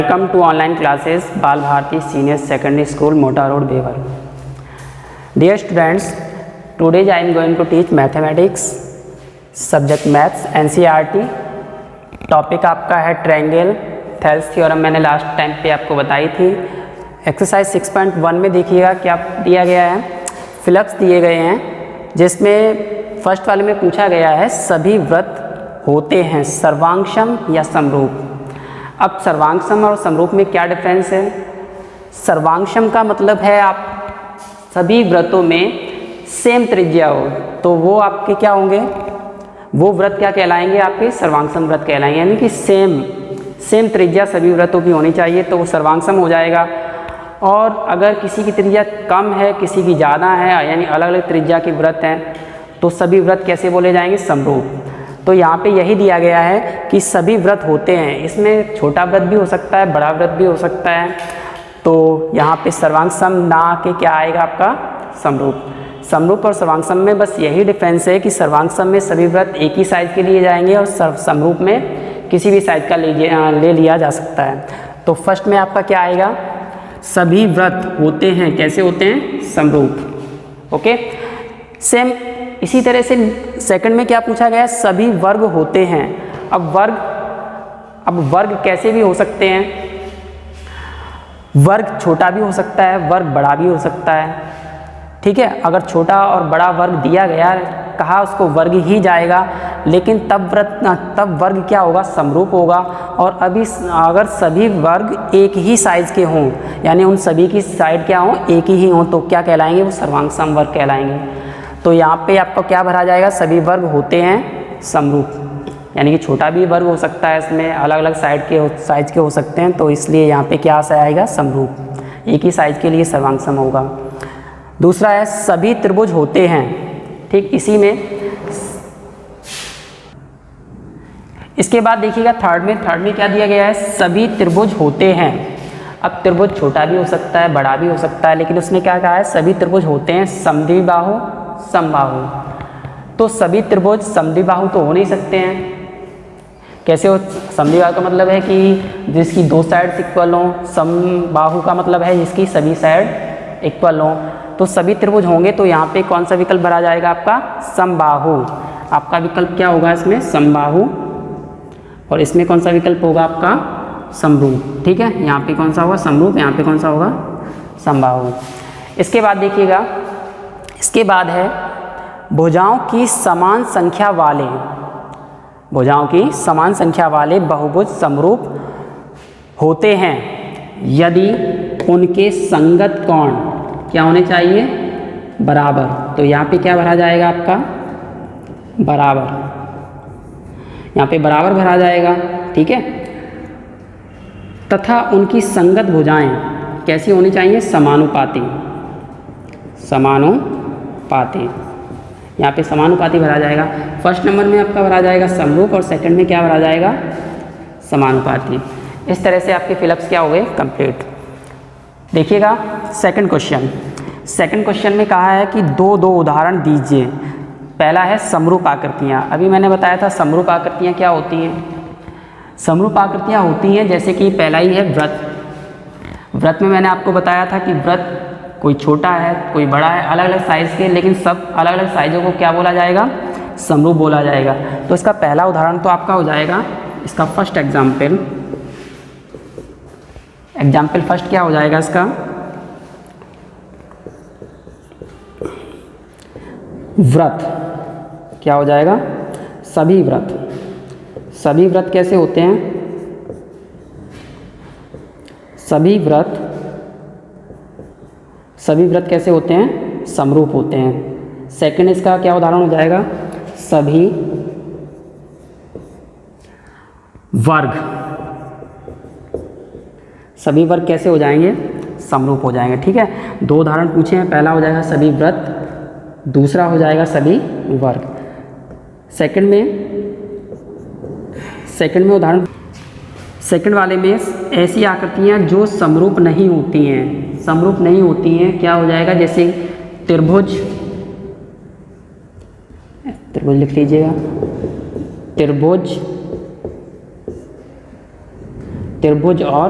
Welcome to online classes Bal Bharti senior secondary school Mota road Bewar. Dear students, today I am going to teach mathematics subject maths NCERT. Topic आपका है triangle Thales theorem. मैंने last time पे आपको बताई थी। Exercise 6.1 में देखिएगा क्या दिया गया है, फ्लक्स दिए गए हैं, जिसमें फर्स्ट वाले में पूछा गया है सभी वृत्त होते हैं सर्वांगसम या समरूप। अब सर्वांगसम और समरूप में क्या डिफरेंस है? सर्वांगसम का मतलब है आप सभी वृत्तों में सेम त्रिज्या हो, तो वो आपके क्या होंगे, वो वृत्त क्या कहलाएंगे, आपके सर्वांगसम वृत्त कहलाएंगे। यानी कि सेम त्रिज्या सभी वृत्तों की होनी चाहिए, तो वो सर्वांगसम हो जाएगा। और अगर किसी की त्रिज्या कम है, किसी की ज़्यादा है, यानी अलग अलग त्रिज्या के वृत्त हैं, तो सभी वृत्त कैसे बोले जाएंगे, समरूप। तो यहाँ पे यही दिया गया है कि सभी वृत्त होते हैं। इसमें छोटा वृत्त भी हो सकता है, बड़ा वृत्त भी हो सकता है। तो यहाँ पे सर्वांगसम ना के क्या आएगा आपका, समरूप। समरूप और सर्वांगसम में बस यही डिफरेंस है कि सर्वांगसम में सभी वृत्त एक ही साइज के लिए जाएंगे और समरूप में किसी भी साइज का ले लिया जा सकता है। तो फर्स्ट में आपका क्या आएगा, सभी वृत्त होते हैं, कैसे होते हैं, समरूप। ओके, सेम इसी तरह से सेकंड में क्या पूछा गया है, सभी वर्ग होते हैं। अब वर्ग कैसे भी हो सकते हैं, वर्ग छोटा भी हो सकता है, वर्ग बड़ा भी हो सकता है। ठीक है, अगर छोटा और बड़ा वर्ग दिया गया, कहा उसको वर्ग ही जाएगा, लेकिन तब वर्ग क्या होगा, समरूप होगा। और अभी अगर सभी वर्ग एक ही साइज के हों, यानी उन सभी की साइड क्या हों, एक ही हों, तो क्या कहलाएंगे, वो सर्वांगसम वर्ग कहलाएंगे। तो यहाँ पे आपको क्या भरा जाएगा, सभी वर्ग होते हैं समरूप, यानी कि छोटा भी वर्ग हो सकता है, इसमें अलग अलग साइज के हो सकते हैं, तो इसलिए यहाँ पे क्या आएगा, समरूप, एक ही साइज के लिए सर्वांगसम होगा। दूसरा है सभी त्रिभुज होते हैं। ठीक, इसी में इसके बाद देखिएगा थर्ड में क्या दिया गया है, सभी त्रिभुज होते हैं। अब त्रिभुज छोटा भी हो सकता है, बड़ा भी हो सकता है, लेकिन उसने क्या कहा है, सभी त्रिभुज होते हैं समद्विबाहु समबाहु। तो सभी त्रिभुज समद्विबाहु तो हो नहीं सकते हैं। कैसे हो, समद्विबाहु का मतलब है कि जिसकी दो साइड इक्वल हो, समबाहु का मतलब है जिसकी सभी साइड इक्वल हो। तो सभी त्रिभुज होंगे, तो यहाँ पे कौन सा विकल्प भरा जाएगा, आपका समबाहु। आपका विकल्प क्या होगा इसमें, समबाहु। और इसमें कौन सा विकल्प होगा आपका, समरूप। ठीक है, यहाँ पे कौन सा होगा, समरूप, यहाँ पे कौन सा होगा, समबाहु। इसके बाद देखिएगा, इसके बाद है भुजाओं की समान संख्या वाले बहुभुज समरूप होते हैं यदि उनके संगत कोण क्या होने चाहिए, बराबर। तो यहाँ पे क्या भरा जाएगा आपका, बराबर, यहाँ पे बराबर भरा जाएगा। ठीक है, तथा उनकी संगत भुजाएं कैसी होनी चाहिए, समानुपाती। यहाँ पे समानुपाती भरा जाएगा। फर्स्ट नंबर में आपका भरा जाएगा समरूप और सेकंड में क्या भरा जाएगा, समानुपाती। इस तरह से आपके फिलअप्स क्या हो गए, कंप्लीट। देखिएगा सेकंड क्वेश्चन में कहा है कि दो उदाहरण दीजिए। पहला है समरूप आकृतियाँ। अभी मैंने बताया था समरूप आकृतियाँ क्या होती हैं। समरूप आकृतियाँ होती हैं जैसे कि पहला ही है वृत्त में मैंने आपको बताया था कि वृत्त कोई छोटा है, कोई बड़ा है, अलग अलग साइज़ के, लेकिन सब अलग अलग साइज़ों को क्या बोला जाएगा, समरूप बोला जाएगा। तो इसका पहला उदाहरण तो आपका हो जाएगा, इसका फर्स्ट एग्जाम्पल फर्स्ट क्या हो जाएगा, इसका वृत्त क्या हो जाएगा, सभी वृत्त कैसे होते हैं, सभी वृत्त कैसे होते हैं, समरूप होते हैं। सेकंड इसका क्या उदाहरण हो जाएगा, सभी वर्ग कैसे हो जाएंगे, समरूप हो जाएंगे। ठीक है, दो उदाहरण पूछे हैं, पहला हो जाएगा सभी वृत्त, दूसरा हो जाएगा सभी वर्ग। सेकंड में उदाहरण, सेकंड वाले में ऐसी आकृतियाँ जो समरूप नहीं होती हैं, क्या हो जाएगा, जैसे त्रिभुज लिख लीजिएगा, त्रिभुज त्रिभुज और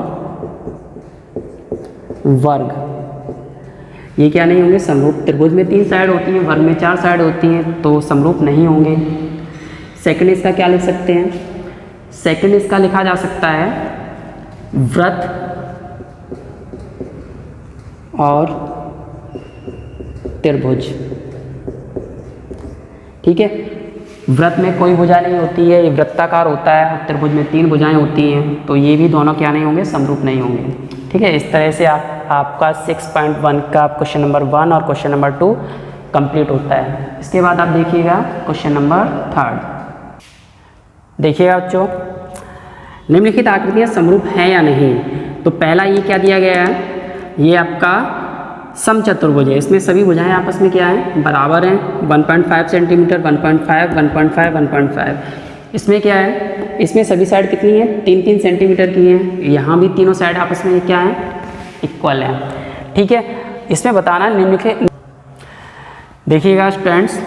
वर्ग, ये क्या नहीं होंगे? समरूप। त्रिभुज में 3 साइड होती हैं, वर्ग में 4 साइड होती हैं, तो समरूप नहीं होंगे। सेकंड इसका क्या लिख सकते हैं? सेकंड इसका लिखा जा सकता है वृत्त और त्रिभुज। ठीक है, वृत्त में कोई भुजा नहीं होती है, ये वृत्ताकार होता है, और त्रिभुज में 3 भुजाएं होती हैं, तो ये भी दोनों क्या नहीं होंगे? समरूप नहीं होंगे। ठीक है, इस तरह से आपका 6.1 का क्वेश्चन नंबर 1 और क्वेश्चन नंबर 2 कंप्लीट होता है। इसके बाद आप देखिएगा क्वेश्चन नंबर 3। देखिएगा बच्चों, निम्नलिखित आकृतियाँ समरूप हैं या नहीं। तो पहला ये क्या दिया गया है? ये आपका समचतुर्भुज है, इसमें सभी भुजाएं आपस में क्या है? बराबर हैं। 1.5 सेंटीमीटर, 1.5, 1.5, 1.5। इसमें क्या है? इसमें सभी साइड कितनी है? 3-3 सेंटीमीटर की हैं। यहाँ भी तीनों साइड आपस में क्या है? इक्वल है। ठीक है, इसमें बताना निम्नलिखित, देखिएगा स्टूडेंट्स,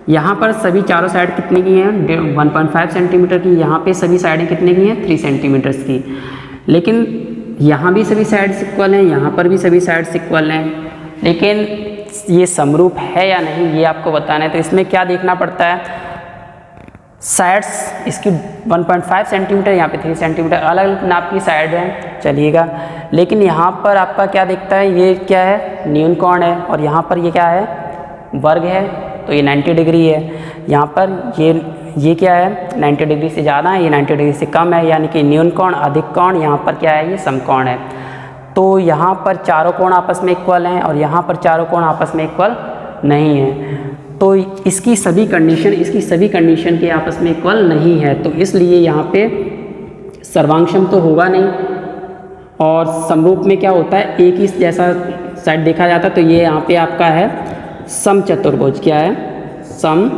यहाँ पर सभी चारों साइड कितने की हैं? 1.5 सेंटीमीटर की। यहाँ पे सभी साइडें कितने की हैं? 3 सेंटीमीटर की। लेकिन यहाँ भी सभी साइड्स इक्वल हैं, यहाँ पर भी सभी साइड्स इक्वल हैं, लेकिन ये समरूप है या नहीं ये आपको बताना है। तो इसमें क्या देखना पड़ता है? साइड्स इसकी 1.5 सेंटीमीटर, यहाँ पे 3 सेंटीमीटर, अलग अलग नाप की साइड है, चलिएगा। लेकिन यहाँ पर आपका क्या दिखता है? ये क्या है? न्यून कोण है, और यहाँ पर ये क्या है? वर्ग है, तो ये 90 डिग्री है। यहाँ पर ये क्या है? 90 डिग्री से ज़्यादा है, ये 90 डिग्री से कम है, यानी कि न्यून कोण अधिक कोण। यहाँ पर क्या है? ये समकोण है। तो यहाँ पर चारों कोण आपस में इक्वल हैं, और यहाँ पर चारों कोण आपस में इक्वल नहीं है। तो इसकी सभी कंडीशन के आपस में इक्वल नहीं है, तो इसलिए यहाँ पे सर्वांग तो होगा नहीं। और समरूप में क्या होता है? एक ही जैसा साइड देखा जाता है। तो ये यहाँ पे आपका है समचतुर्भुज। क्या है? समचतुर्भुज।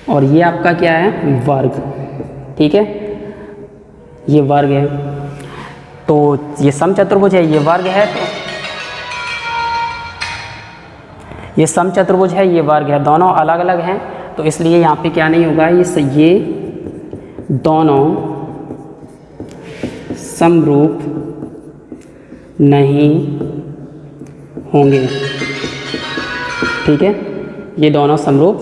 और ये आपका क्या है? वर्ग। ठीक है, ये वर्ग है। तो ये समचतुर्भुज है, ये वर्ग है, तो ये समचतुर्भुज है, ये वर्ग है, दोनों अलग अलग हैं, तो इसलिए यहाँ पे क्या नहीं होगा? ये दोनों समरूप नहीं होंगे। ठीक है, ये दोनों समरूप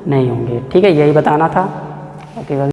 नहीं होंगे। ठीक है, यही बताना था।